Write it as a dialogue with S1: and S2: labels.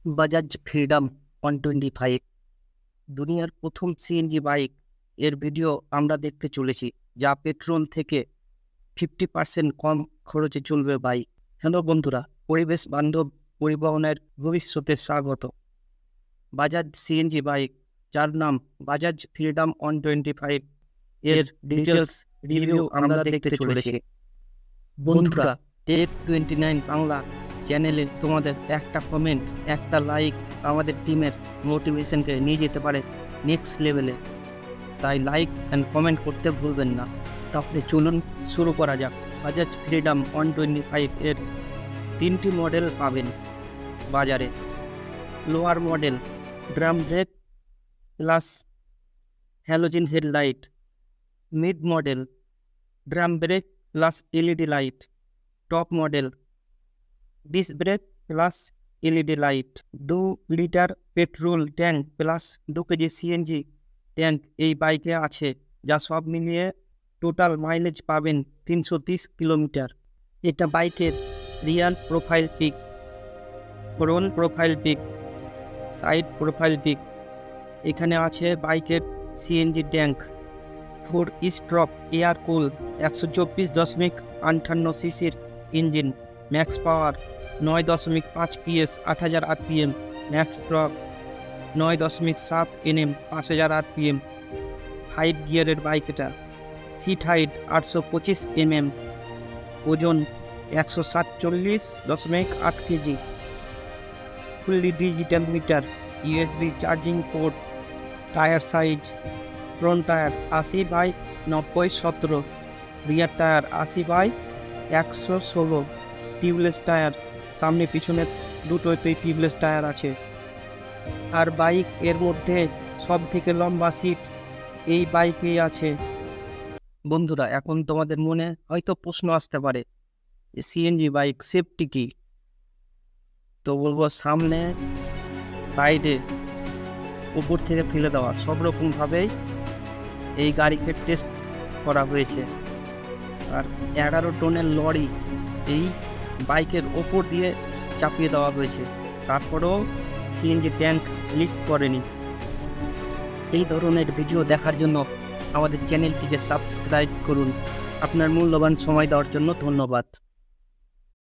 S1: Bajaj freedom 125 দুনিয়ার প্রথম CNG bike এর ভিডিও আমরা দেখতে চলেছি, যা পেট্রোল থেকে 50% কম খরচে চলবে বাইক। হ্যালো বন্ধুরা, পরিবেশ বান্ধব পরিবহনের ভবিষ্যতে স্বাগত। বাজাজ সিএনজি বাইক, যার নাম বাজাজ ফ্রিডম 125, এর ডিটেলস রিভিউ আমরা দেখতে চলেছি। বন্ধুরা, টেক 29 বাংলা চ্যানেলে তোমাদের একটা কমেন্ট, একটা লাইক আমাদের টিমের মোটিভেশনকে নিয়ে যেতে পারে নেক্সট লেভেলে। তাই লাইক অ্যান্ড কমেন্ট করতে ভুলবেন না। তাহলে চলুন শুরু করা যাক। বাজাজ ফ্রিডম 125 এর 3টি মডেল পাবেন বাজারে। Lower model drum brake plus halogen headlight, mid model drum brake plus LED light, top model disc brake plus LED light. 2 litre petrol tank plus 2 KG CNG tank এই বাইকে আছে, যা সব মিলিয়ে টোটাল মাইলেজ পাবেন 330 kilometre. এটা বাইকের rear profile pic, front profile pic, side profile pic. এখানে আছে বাইকের CNG tank, 4 stroke air cool 124.58 সিসির engine, max power 9.5 PS 8000 RPM, max torque 9.7 Nm 5000 RPM। 5 গিয়ারের বাইক এটা। সিট হাইট 825 mm, ওজন 147.8 KG. Fully digital meter, USB charging port. Tyre size, front tyre 80/90/17, রিয়ার tyre 80/116, tubeless tyre. সামনে পিছনে দুটোতেই tubeless tyre আছে। আর bike এর মধ্যে সব থেকে লম্বা সিট এই বাইকেই আছে। বন্ধুরা, এখন তোমাদের মনে হয়তো প্রশ্ন আসতে পারে, সিএনজি বাইক সেফটি কি? তো বলবো, সামনে, সাইডে, উপর থেকে ফেলে দেওয়া সব রকমভাবেই এই গাড়িকে টেস্ট করা হয়েছে। আর 11 টনের লরি এই বাইকের ওপর দিয়ে চাপিয়ে দেওয়া হয়েছে, তারপরেও সিএনজি ট্যাঙ্ক লিক করেনি। এই ধরনের ভিডিও দেখার জন্য আমাদের চ্যানেলটিকে সাবস্ক্রাইব করুন। আপনার মূল্যবান সময় দেওয়ার জন্য ধন্যবাদ।